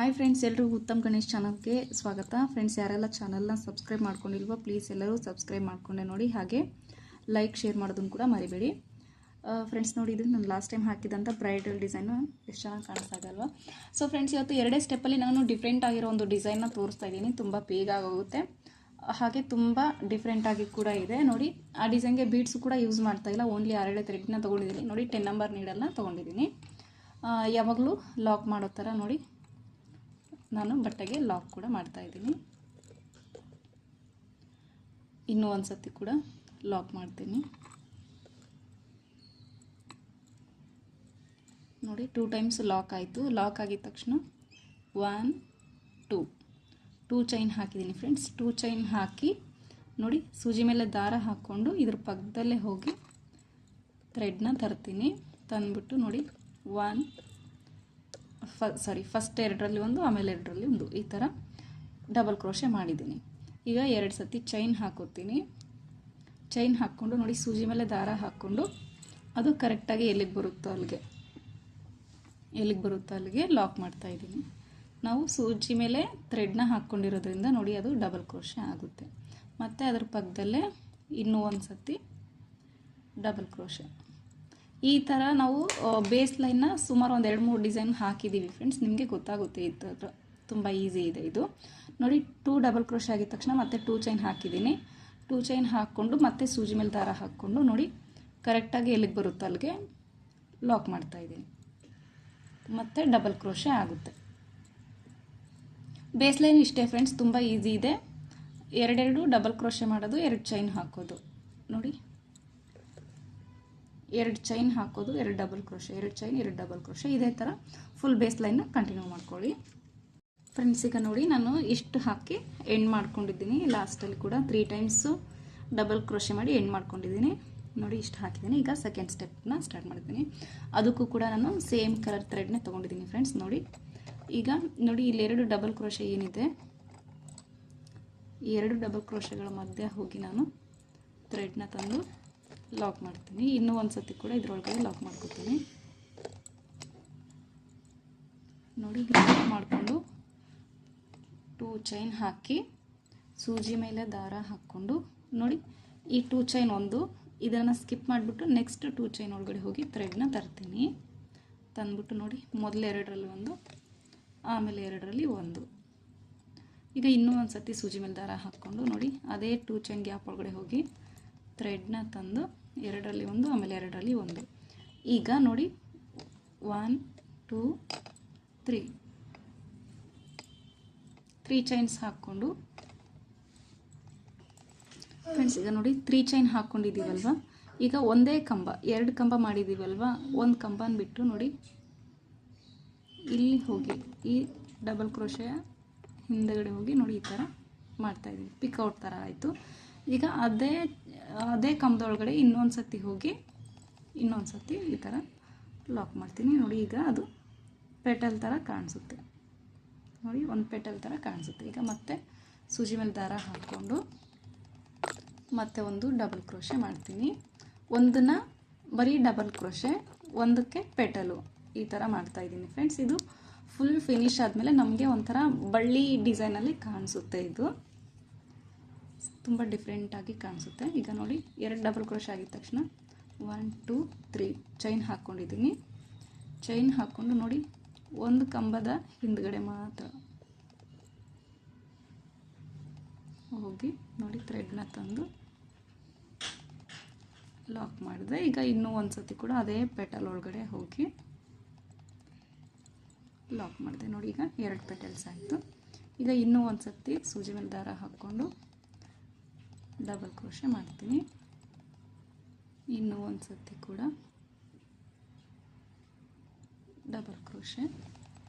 Hi friends, ಎಲ್ಲರಿಗೂ ಉತ್ತಮ್ ಗಣೇಶ್ ಚಾನಲ್ಗೆ ಸ್ವಾಗತ. ಫ್ರೆಂಡ್ಸ್, ಯಾರೆಲ್ಲ ಚಾನಲ್ನ ಸಬ್ಸ್ಕ್ರೈಬ್ ಮಾಡ್ಕೊಂಡಿಲ್ವೋ ಪ್ಲೀಸ್ ಎಲ್ಲರೂ ಸಬ್ಸ್ಕ್ರೈಬ್ ಮಾಡ್ಕೊಂಡೆ ನೋಡಿ. ಹಾಗೆ ಲೈಕ್ ಶೇರ್ ಮಾಡೋದನ್ನು ಕೂಡ ಮರಿಬೇಡಿ. ಫ್ರೆಂಡ್ಸ್ ನೋಡಿ, ಇದು ನಾನು ಲಾಸ್ಟ್ ಟೈಮ್ ಹಾಕಿದಂಥ ಬ್ರೈಡಲ್ ಡಿಸೈನು ಎಷ್ಟು ಚೆನ್ನಾಗಿ ಕಾಣಿಸ್ತಾ ಇದೆ ಅಲ್ವಾ. ಸೊ ಫ್ರೆಂಡ್ಸ್, ಇವತ್ತು ಎರಡೇ ಸ್ಟೆಪ್ಪಲ್ಲಿ ನಾನು ಡಿಫ್ರೆಂಟ್ ಆಗಿರೋ ಒಂದು ಡಿಸೈನ್ನ ತೋರಿಸ್ತಾ ಇದ್ದೀನಿ. ತುಂಬ ಬೇಗ ಆಗೋಗುತ್ತೆ, ಹಾಗೆ ತುಂಬ ಡಿಫ್ರೆಂಟಾಗಿ ಕೂಡ ಇದೆ. ನೋಡಿ, ಆ ಡಿಸೈನ್ಗೆ ಬೀಡ್ಸು ಕೂಡ ಯೂಸ್ ಮಾಡ್ತಾ ಇಲ್ಲ, ಓನ್ಲಿ 6 ಥ್ರೆಡ್ನ ತೊಗೊಂಡಿದ್ದೀನಿ. ನೋಡಿ, 10 ನಂಬರ್ ನೀಡಲ್ನ ತೊಗೊಂಡಿದ್ದೀನಿ. ಯಾವಾಗಲೂ ಲಾಕ್ ಮಾಡೋ ಥರ ನೋಡಿ ನಾನು ಬಟ್ಟೆಗೆ ಲಾಕ್ ಕೂಡ ಮಾಡ್ತಾ ಇದ್ದೀನಿ. ಇನ್ನೂ ಒಂದು ಸತಿ ಕೂಡ ಲಾಕ್ ಮಾಡ್ತೀನಿ. ನೋಡಿ, 2 ಟೈಮ್ಸ್ ಲಾಕ್ ಆಯಿತು. ಲಾಕ್ ಆಗಿದ ತಕ್ಷಣ 1 2 ಚೈನ್ ಹಾಕಿದ್ದೀನಿ ಫ್ರೆಂಡ್ಸ್. 2 ಚೈನ್ ಹಾಕಿ ನೋಡಿ, ಸೂಜಿ ಮೇಲೆ ದಾರ ಹಾಕ್ಕೊಂಡು ಇದ್ರ ಪಕ್ಕದಲ್ಲೇ ಹೋಗಿ ಥ್ರೆಡ್ನ ತರ್ತೀನಿ. ತಂದ್ಬಿಟ್ಟು ನೋಡಿ, ಫಸ್ಟ್ 2ರಲ್ಲಿ ಒಂದು, ಆಮೇಲೆ 2ರಲ್ಲಿ ಒಂದು, ಈ ಥರ ಡಬಲ್ ಕ್ರೋಶೆ ಮಾಡಿದ್ದೀನಿ. ಈಗ 2 ಸತಿ ಚೈನ್ ಹಾಕೋತೀನಿ. ಚೈನ್ ಹಾಕ್ಕೊಂಡು ನೋಡಿ, ಸೂಜಿ ಮೇಲೆ ದಾರ ಹಾಕ್ಕೊಂಡು ಅದು ಕರೆಕ್ಟಾಗಿ ಎಲ್ಲಿಗೆ ಬರುತ್ತೋ ಅಲ್ಲಿಗೆ ಲಾಕ್ ಮಾಡ್ತಾ ಇದ್ದೀನಿ. ನಾವು ಸೂಜಿ ಮೇಲೆ ಥ್ರೆಡ್ನ ಹಾಕ್ಕೊಂಡಿರೋದ್ರಿಂದ ನೋಡಿ, ಅದು ಡಬಲ್ ಕ್ರೋಶೆ ಆಗುತ್ತೆ. ಮತ್ತು ಅದ್ರ ಪಕ್ಕದಲ್ಲೇ ಇನ್ನೂ ಒಂದು ಸತಿ ಡಬಲ್ ಕ್ರೋಶೆ. ಈ ಥರ ನಾವು ಬೇಸ್ ಲೈನ್ನ ಸುಮಾರು ಒಂದು 2-3 ಡಿಸೈನ್ ಹಾಕಿದ್ದೀವಿ ಫ್ರೆಂಡ್ಸ್. ನಿಮಗೆ ಗೊತ್ತಾಗುತ್ತೆ, ಈ ಥರ ತುಂಬ ಈಸಿ ಇದೆ ಇದು. ನೋಡಿ, 2 ಡಬಲ್ ಕ್ರೋಶೆ ಆಗಿದ ತಕ್ಷಣ ಮತ್ತೆ 2 ಚೈನ್ ಹಾಕಿದ್ದೀನಿ. 2 ಚೈನ್ ಹಾಕ್ಕೊಂಡು ಮತ್ತೆ ಸೂಜಿ ಮೇಲೆ ದಾರ ಹಾಕ್ಕೊಂಡು ನೋಡಿ, ಕರೆಕ್ಟಾಗಿ ಎಲ್ಲಿಗೆ ಬರುತ್ತೋ ಅಲ್ಲಿಗೆ ಲಾಕ್ ಮಾಡ್ತಾಯಿದ್ದೀನಿ. ಮತ್ತು ಡಬಲ್ ಕ್ರೋಶೆ ಆಗುತ್ತೆ. ಬೇಸ್ ಲೈನ್ ಇಷ್ಟೇ ಫ್ರೆಂಡ್ಸ್, ತುಂಬ ಈಸಿ ಇದೆ. 2 ಡಬಲ್ ಕ್ರೋಶೆ ಮಾಡೋದು, 2 ಚೈನ್ ಹಾಕೋದು. ನೋಡಿ, 2 ಚೈನ್ ಹಾಕೋದು, 2 double crochet, 2 chain, 2 double crochet. ಇದೇ ಥರ ಫುಲ್ ಬೇಸ್ ಲೈನ್ನ ಕಂಟಿನ್ಯೂ ಮಾಡ್ಕೊಳ್ಳಿ ಫ್ರೆಂಡ್ಸ್. ಈಗ ನೋಡಿ, ನಾನು ಇಷ್ಟು ಹಾಕಿ ಎಂಡ್ ಮಾಡ್ಕೊಂಡಿದ್ದೀನಿ. ಲಾಸ್ಟಲ್ಲಿ ಕೂಡ 3 ಟೈಮ್ಸು ಡಬಲ್ ಕ್ರೋಶೆ ಮಾಡಿ ಎಂಡ್ ಮಾಡ್ಕೊಂಡಿದ್ದೀನಿ. ನೋಡಿ, ಇಷ್ಟು ಹಾಕಿದ್ದೀನಿ. ಈಗ ಸೆಕೆಂಡ್ ಸ್ಟೆಪ್ನ ಸ್ಟಾರ್ಟ್ ಮಾಡಿದ್ದೀನಿ. ಅದಕ್ಕೂ ಕೂಡ ನಾನು ಸೇಮ್ ಕಲರ್ ಥ್ರೆಡ್ನೇ ತೊಗೊಂಡಿದ್ದೀನಿ ಫ್ರೆಂಡ್ಸ್. ನೋಡಿ, ಈಗ ನೋಡಿ, ಇಲ್ಲಿ 2 ಡಬಲ್ ಕ್ರೋಶೆ ಏನಿದೆ, ಈ 2 ಡಬಲ್ ಕ್ರೋಶೆಗಳ ಮಧ್ಯೆ ಹೋಗಿ ನಾನು ಥ್ರೆಡ್ನ ತಂದು ಲಾಕ್ ಮಾಡ್ತೀನಿ. ಇನ್ನೂ ಒಂದು ಸತಿ ಕೂಡ ಇದರೊಳಗಡೆ ಲಾಕ್ ಮಾಡ್ಕೊತೀನಿ. ನೋಡಿ, ಲಾಕ್ ಮಾಡಿಕೊಂಡು 2 ಚೈನ್ ಹಾಕಿ ಸೂಜಿ ಮೇಲೆ ದಾರ ಹಾಕ್ಕೊಂಡು ನೋಡಿ, ಈ 2 ಚೈನ್ ಒಂದು, ಇದನ್ನು ಸ್ಕಿಪ್ ಮಾಡಿಬಿಟ್ಟು ನೆಕ್ಸ್ಟ್ 2 ಚೈನ್ ಒಳಗಡೆ ಹೋಗಿ ಥ್ರೆಡ್ನ ತರ್ತೀನಿ. ತಂದ್ಬಿಟ್ಟು ನೋಡಿ, ಮೊದಲು 2ರಲ್ಲಿ ಒಂದು, ಆಮೇಲೆ 2ರಲ್ಲಿ ಒಂದು. ಈಗ ಇನ್ನೂ ಒಂದು ಸತಿ ಸೂಜಿ ಮೇಲೆ ದಾರ ಹಾಕ್ಕೊಂಡು ನೋಡಿ, ಅದೇ 2 ಚೈನ್ ಗ್ಯಾಪ್ ಒಳಗಡೆ ಹೋಗಿ ಥ್ರೆಡ್ನ ತಂದು 2ರಲ್ಲಿ ಒಂದು, ಆಮೇಲೆ 2ರಲ್ಲಿ ಒಂದು. ಈಗ ನೋಡಿ, 1 2 3 ಚೈನ್ಸ್ ಹಾಕ್ಕೊಂಡು ಫ್ರೆಂಡ್ಸ್, ಈಗ ನೋಡಿ 3 ಚೈನ್ ಹಾಕ್ಕೊಂಡಿದ್ದೀವಲ್ವ, ಈಗ ಒಂದೇ ಕಂಬ, 2 ಕಂಬ ಮಾಡಿದ್ದೀವಲ್ವ, ಒಂದು ಕಂಬನ ಬಿಟ್ಟು ನೋಡಿ, ಇಲ್ಲಿ ಹೋಗಿ ಈ ಡಬಲ್ ಕ್ರೋಶೆಯ ಹಿಂದಗಡೆ ಹೋಗಿ ನೋಡಿ, ಈ ಥರ ಮಾಡ್ತಾಯಿದ್ದೀವಿ. ಪಿಕ್ಔಟ್ ಥರ ಆಯಿತು. ಈಗ ಅದೇ ಕಂಬದೊಳಗಡೆ ಇನ್ನೊಂದು ಸತಿ ಹೋಗಿ ಇನ್ನೊಂದು ಸತಿ ಈ ಥರ ಲಾಕ್ ಮಾಡ್ತೀನಿ. ನೋಡಿ, ಈಗ ಅದು ಪೆಟಲ್ ಥರ ಕಾಣಿಸುತ್ತೆ. ನೋಡಿ, ಒಂದು ಪೆಟಲ್ ಥರ ಕಾಣಿಸುತ್ತೆ. ಈಗ ಮತ್ತೆ ಸೂಜಿ ಮೇಲೆ ದಾರ ಹಾಕ್ಕೊಂಡು ಮತ್ತೆ ಒಂದು ಡಬಲ್ ಕ್ರೋಶೆ ಮಾಡ್ತೀನಿ. ಒಂದನ್ನು ಬರೀ ಡಬಲ್ ಕ್ರೋಶೆ, ಒಂದಕ್ಕೆ ಪೆಟಲು, ಈ ಥರ ಮಾಡ್ತಾಯಿದ್ದೀನಿ ಫ್ರೆಂಡ್ಸ್. ಇದು ಫುಲ್ ಫಿನಿಶ್ ಆದಮೇಲೆ ನಮಗೆ ಒಂಥರ ಬಳ್ಳಿ ಡಿಸೈನಲ್ಲಿ ಕಾಣಿಸುತ್ತೆ. ಇದು ತುಂಬ ಡಿಫ್ರೆಂಟಾಗಿ ಕಾಣಿಸುತ್ತೆ. ಈಗ ನೋಡಿ, 2 ಡಬಲ್ ಕ್ರೋಶೆ ಆಗಿದ ತಕ್ಷಣ 1 2 3 ಚೈನ್ ಹಾಕ್ಕೊಂಡಿದ್ದೀನಿ. ಚೈನ್ ಹಾಕ್ಕೊಂಡು ನೋಡಿ, ಒಂದು ಕಂಬದ ಹಿಂದ್ಗಡೆ ಮಾತ್ರ ಹೋಗಿ ನೋಡಿ, ಥ್ರೆಡ್ನ ತಂದು ಲಾಕ್ ಮಾಡಿದೆ. ಈಗ ಇನ್ನೂ ಒಂದು ಸತಿ ಕೂಡ ಅದೇ ಪೆಟಲ್ ಒಳಗಡೆ ಹೋಗಿ ಲಾಕ್ ಮಾಡಿದೆ. ನೋಡಿ, ಈಗ 2 ಪೆಟಲ್ಸ್ ಆಯಿತು. ಈಗ ಇನ್ನೂ ಒಂದು ಸತಿ ಸೂಜಿ ಮೇಲೆ ದಾರ ಹಾಕ್ಕೊಂಡು ಡಬಲ್ ಕ್ರೋಶೆ ಮಾಡ್ತೀನಿ. ಇನ್ನೂ ಒಂದು ಸತಿ ಕೂಡ ಡಬಲ್ ಕ್ರೋಶೆ,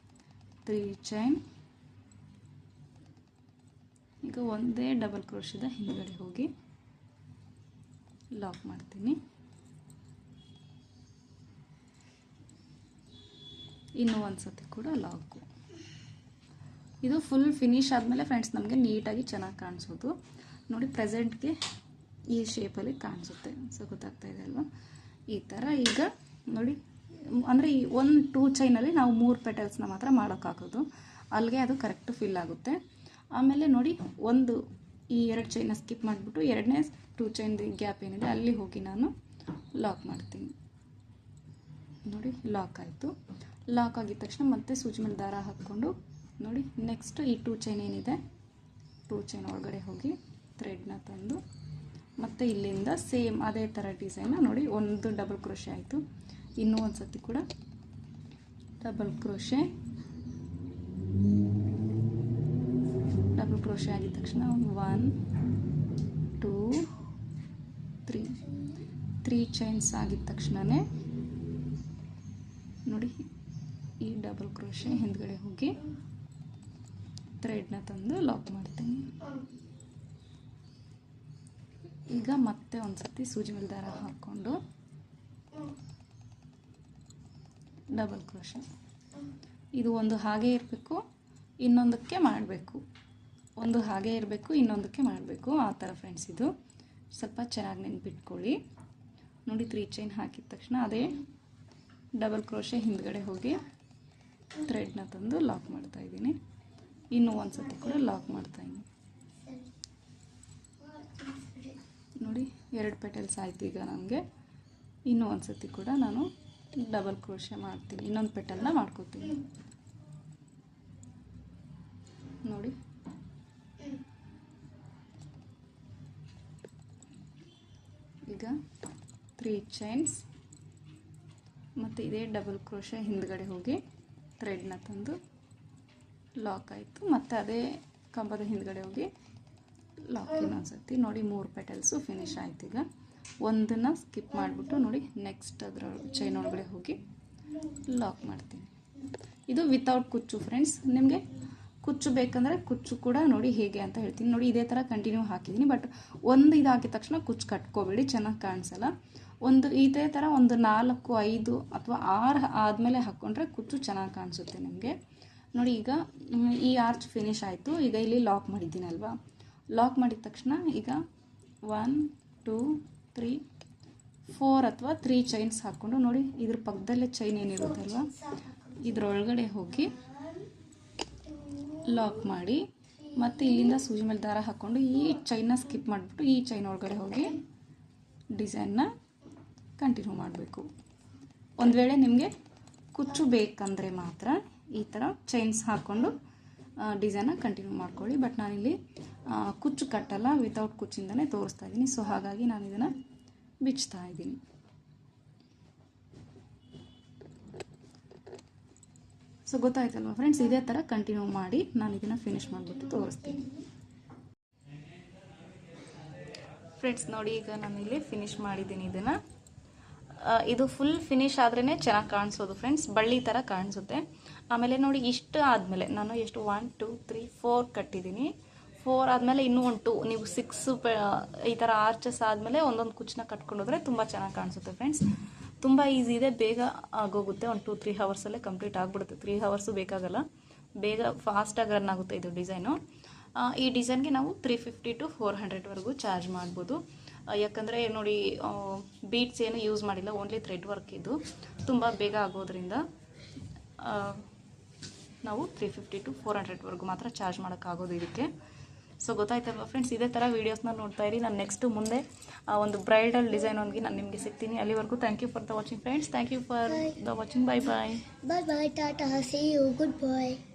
3 ಚೈನ್. ಈಗ ಒಂದೇ ಡಬಲ್ ಕ್ರೋಶೆದ ಹಿಂದ್ಗಡೆ ಹೋಗಿ ಲಾಕ್ ಮಾಡ್ತೀನಿ. ಇನ್ನೂ ಒಂದು ಸತಿ ಕೂಡ ಲಾಕು. ಇದು ಫುಲ್ ಫಿನಿಶ್ ಆದಮೇಲೆ ಫ್ರೆಂಡ್ಸ್ ನಮಗೆ ನೀಟಾಗಿ ಚೆನ್ನಾಗಿ ಕಾಣಿಸೋದು. ನೋಡಿ, ಪ್ರೆಸೆಂಟ್ಗೆ ಈ ಶೇಪಲ್ಲಿ ಕಾಣಿಸುತ್ತೆ. ಸೊ ಗೊತ್ತಾಗ್ತಾ ಇದೆ ಅಲ್ವಾ, ಈ ಥರ. ಈಗ ನೋಡಿ, ಅಂದರೆ ಈ 1 2 ಚೈನಲ್ಲಿ ನಾವು 3 ಪೆಟಲ್ಸ್ನ ಮಾತ್ರ ಮಾಡೋಕ್ಕಾಗೋದು. ಅಲ್ಲಿಗೆ ಅದು ಕರೆಕ್ಟ್ ಫಿಲ್ ಆಗುತ್ತೆ. ಆಮೇಲೆ ನೋಡಿ ಒಂದು ಈ 2 ಚೈನ ಸ್ಕಿಪ್ ಮಾಡಿಬಿಟ್ಟು ಎರಡನೇ 2 ಚೈನ್ ಗ್ಯಾಪ್ ಏನಿದೆ ಅಲ್ಲಿ ಹೋಗಿ ನಾನು ಲಾಕ್ ಮಾಡ್ತೀನಿ. ನೋಡಿ ಲಾಕ್ ಆಯಿತು. ಲಾಕ್ ಆಗಿದ ತಕ್ಷಣ ಮತ್ತೆ ಸೂಜಿ ಮೇಲೆ ದಾರ ಹಾಕ್ಕೊಂಡು ನೋಡಿ ನೆಕ್ಸ್ಟ್ ಈ 2 ಚೈನ್ ಏನಿದೆ 2 ಚೈನ್ ಒಳಗಡೆ ಹೋಗಿ ಥ್ರೆಡ್ನ ತಂದು ಮತ್ತು ಇಲ್ಲಿಂದ ಸೇಮ್ ಅದೇ ಥರ ಡಿಸೈನ್ನ ನೋಡಿ ಒಂದು ಡಬಲ್ ಕ್ರೋಶೆ ಆಯಿತು. ಇನ್ನೂ ಒಂದು ಸತಿ ಕೂಡ ಡಬಲ್ ಕ್ರೋಶೆ ಆಗಿದ ತಕ್ಷಣ 1 2 3 ಚೈನ್ಸ್ ಆಗಿದ ತಕ್ಷಣವೇ ನೋಡಿ ಈ ಡಬಲ್ ಕ್ರೋಶೆ ಹಿಂದ್ಗಡೆ ಹೋಗಿ ಥ್ರೆಡ್ನ ತಂದು ಲಾಕ್ ಮಾಡ್ತೀನಿ. ಈಗ ಮತ್ತೆ ಒಂದು ಸತಿ ಸೂಜಿ ಮೇಲೆ ದಾರ ಹಾಕ್ಕೊಂಡು ಡಬಲ್ ಕ್ರೋಶೆ. ಇದು ಒಂದು ಹಾಗೆ ಇರಬೇಕು, ಇನ್ನೊಂದಕ್ಕೆ ಮಾಡಬೇಕು, ಒಂದು ಹಾಗೆ ಇರಬೇಕು, ಇನ್ನೊಂದಕ್ಕೆ ಮಾಡಬೇಕು, ಆ ಥರ ಫ್ರೆಂಡ್ಸ್. ಇದು ಸ್ವಲ್ಪ ಚೆನ್ನಾಗಿ ನೆನ್ಪಿಟ್ಕೊಳ್ಳಿ. ನೋಡಿ 3 ಚೈನ್ ಹಾಕಿದ ತಕ್ಷಣ ಅದೇ ಡಬಲ್ ಕ್ರೋಶೆ ಹಿಂದ್ಗಡೆ ಹೋಗಿ ಥ್ರೆಡ್ನ ತಂದು ಲಾಕ್ ಮಾಡ್ತಾಯಿದ್ದೀನಿ. ಇನ್ನೂ ಒಂದು ಸತಿ ಕೂಡ ಲಾಕ್ ಮಾಡ್ತಾಯಿದ್ದೀನಿ. ನೋಡಿ 2 ಪೆಟಲ್ಸ್ ಆಯ್ತು. ಈಗ ನನಗೆ ಇನ್ನೂ ಒಂದು ಸತಿ ಕೂಡ ನಾನು ಡಬಲ್ ಕ್ರೋಶೆ ಮಾಡ್ತೀನಿ, ಇನ್ನೊಂದು ಪೆಟಲ್ನ ಮಾಡ್ಕೋತೀನಿ. ನೋಡಿ ಈಗ 3 ಚೈನ್ಸ್ ಮತ್ತು ಇದೇ ಡಬಲ್ ಕ್ರೋಶೆ ಹಿಂದ್ಗಡೆ ಹೋಗಿ ಥ್ರೆಡ್ನ ತಂದು ಲಾಕ್ ಆಯಿತು. ಮತ್ತು ಅದೇ ಕಂಬದ ಹಿಂದ್ಗಡೆ ಹೋಗಿ ಲಾಕ್ ಇನ್ನೊಂದು ಸತಿ. ನೋಡಿ 3 ಪೆಟಲ್ಸು ಫಿನಿಶ್ ಆಯ್ತು. ಈಗ ಒಂದನ್ನು ಸ್ಕಿಪ್ ಮಾಡಿಬಿಟ್ಟು ನೋಡಿ ನೆಕ್ಸ್ಟ್ ಅದರ ಚೈನ್ ಒಳಗಡೆ ಹೋಗಿ ಲಾಕ್ ಮಾಡ್ತೀನಿ. ಇದು ವಿತೌಟ್ ಕುಚ್ಚು ಫ್ರೆಂಡ್ಸ್. ನಿಮಗೆ ಕುಚ್ಚು ಬೇಕಂದರೆ ಕುಚ್ಚು ಕೂಡ ನೋಡಿ ಹೇಗೆ ಅಂತ ಹೇಳ್ತೀನಿ. ನೋಡಿ ಇದೇ ಥರ ಕಂಟಿನ್ಯೂ ಹಾಕಿದ್ದೀನಿ, ಬಟ್ ಒಂದು ಇದು ಹಾಕಿದ ತಕ್ಷಣ ಕುಚ್ಚು ಕಟ್ಕೋಬೇಡಿ, ಚೆನ್ನಾಗಿ ಕಾಣಿಸಲ್ಲ. ಒಂದು ಇದೇ ಥರ ಒಂದು 4 5 ಅಥವಾ 6 ಆದಮೇಲೆ ಹಾಕ್ಕೊಂಡ್ರೆ ಕುಚ್ಚು ಚೆನ್ನಾಗಿ ಕಾಣಿಸುತ್ತೆ ನಿಮಗೆ. ನೋಡಿ ಈಗ ಈ ಆರ್ಚ್ ಫಿನಿಶ್ ಆಯಿತು. ಈಗ ಇಲ್ಲಿ ಲಾಕ್ ಮಾಡಿದ್ದೀನಲ್ವಾ, ಲಾಕ್ ಮಾಡಿದ ತಕ್ಷಣ ಈಗ 1 2 3 4 ಅಥವಾ 3 ಚೈನ್ಸ್ ಹಾಕ್ಕೊಂಡು ನೋಡಿ ಇದ್ರ ಪಕ್ಕದಲ್ಲೇ ಚೈನ್ ಏನಿರುತ್ತಲ್ವ ಇದರೊಳಗಡೆ ಹೋಗಿ ಲಾಕ್ ಮಾಡಿ ಮತ್ತು ಇಲ್ಲಿಂದ ಸೂಜಿ ಮೇಲೆ ದಾರ ಹಾಕ್ಕೊಂಡು ಈ ಚೈನ್ನ ಸ್ಕಿಪ್ ಮಾಡಿಬಿಟ್ಟು ಈ ಚೈನ್ ಒಳಗಡೆ ಹೋಗಿ ಡಿಸೈನ್ನ ಕಂಟಿನ್ಯೂ ಮಾಡಬೇಕು. ಒಂದು ವೇಳೆ ನಿಮಗೆ ಕುಚ್ಚು ಬೇಕಂದರೆ ಮಾತ್ರ ಈ ಥರ ಚೈನ್ಸ್ ಹಾಕ್ಕೊಂಡು ಡಿಸೈನ್ನ ಕಂಟಿನ್ಯೂ ಮಾಡ್ಕೊಳ್ಳಿ. ಬಟ್ ನಾನಿಲ್ಲಿ ಕುಚ್ಚು ಕಟ್ಟಲ್ಲ, ವಿತೌಟ್ ಕುಚ್ಚಿಂದನೇ ತೋರಿಸ್ತಾ ಇದ್ದೀನಿ. ಸೊ ಹಾಗಾಗಿ ನಾನು ಇದನ್ನು ಬಿಚ್ತಾ ಇದ್ದೀನಿ. ಸೊ ಗೊತ್ತಾಯ್ತಲ್ವ ಫ್ರೆಂಡ್ಸ್, ಇದೇ ಥರ ಕಂಟಿನ್ಯೂ ಮಾಡಿ ನಾನು ಇದನ್ನು ಫಿನಿಶ್ ಮಾಡಿಬಿಟ್ಟು ತೋರಿಸ್ತೀನಿ. ಫ್ರೆಂಡ್ಸ್ ನೋಡಿ ಈಗ ನಾನು ಇಲ್ಲಿ ಫಿನಿಶ್ ಮಾಡಿದ್ದೀನಿ ಇದನ್ನು. ಇದು ಫುಲ್ ಫಿನಿಶ್ ಆದ್ರೇ ಚೆನ್ನಾಗಿ ಕಾಣಿಸೋದು ಫ್ರೆಂಡ್ಸ್, ಬಳ್ಳಿ ಥರ ಕಾಣಿಸುತ್ತೆ. ಆಮೇಲೆ ನೋಡಿ ಇಷ್ಟು ಆದಮೇಲೆ ನಾನು ಎಷ್ಟು 1 2 3 4 ಕಟ್ಟಿದ್ದೀನಿ. 4 ಆದಮೇಲೆ ಇನ್ನೂ ಒಂದು 2 ನೀವು 6 ಈ ಥರ ಆರ್ಚಸ್ ಆದಮೇಲೆ ಒಂದೊಂದು ಕುಚ್ಚನ್ನ ಕಟ್ಕೊಂಡೋದ್ರೆ ತುಂಬ ಚೆನ್ನಾಗಿ ಕಾಣಿಸುತ್ತೆ ಫ್ರೆಂಡ್ಸ್. ತುಂಬ ಈಸಿ ಇದೆ, ಬೇಗ ಆಗೋಗುತ್ತೆ. ಒಂದು 2-3 ಅವರ್ಸಲ್ಲೇ ಕಂಪ್ಲೀಟ್ ಆಗಿಬಿಡುತ್ತೆ. 3 ಅವರ್ಸು ಬೇಕಾಗಲ್ಲ, ಬೇಗ ಫಾಸ್ಟಾಗಿ ರನ್ ಆಗುತ್ತೆ ಇದು ಡಿಸೈನು. ಈ ಡಿಸೈನ್ಗೆ ನಾವು 350 to 400ವರೆಗೂ ಚಾರ್ಜ್ ಮಾಡ್ಬೋದು. ಯಾಕಂದರೆ ನೋಡಿ ಬೀಡ್ಸ್ ಏನು ಯೂಸ್ ಮಾಡಿಲ್ಲ, ಓನ್ಲಿ ಥ್ರೆಡ್ ವರ್ಕ್ ಇದು. ತುಂಬ ಬೇಗ ಆಗೋದ್ರಿಂದ ನಾವು 350 to 400ವರೆಗೂ ಮಾತ್ರ ಚಾರ್ಜ್ ಮಾಡೋಕ್ಕಾಗೋದು ಇದಕ್ಕೆ. ಸೊ ಗೊತ್ತಾಯ್ತಲ್ವ ಫ್ರೆಂಡ್ಸ್, ಇದೇ ಥರ ವೀಡಿಯೋಸ್ನ ನೋಡ್ತಾ ಇರಿ. ನಾನು ನೆಕ್ಸ್ಟು ಮುಂದೆ ಒಂದು ಬ್ರೈಡಲ್ ಡಿಸೈನ್ ಒಂದಿಗೆ ನಾನು ನಿಮಗೆ ಸಿಗ್ತೀನಿ. ಅಲ್ಲಿವರೆಗೂ thank you for the watching friends. Thank you for the watching. Bye bye. Bye bye, Tata. See you. Goodbye.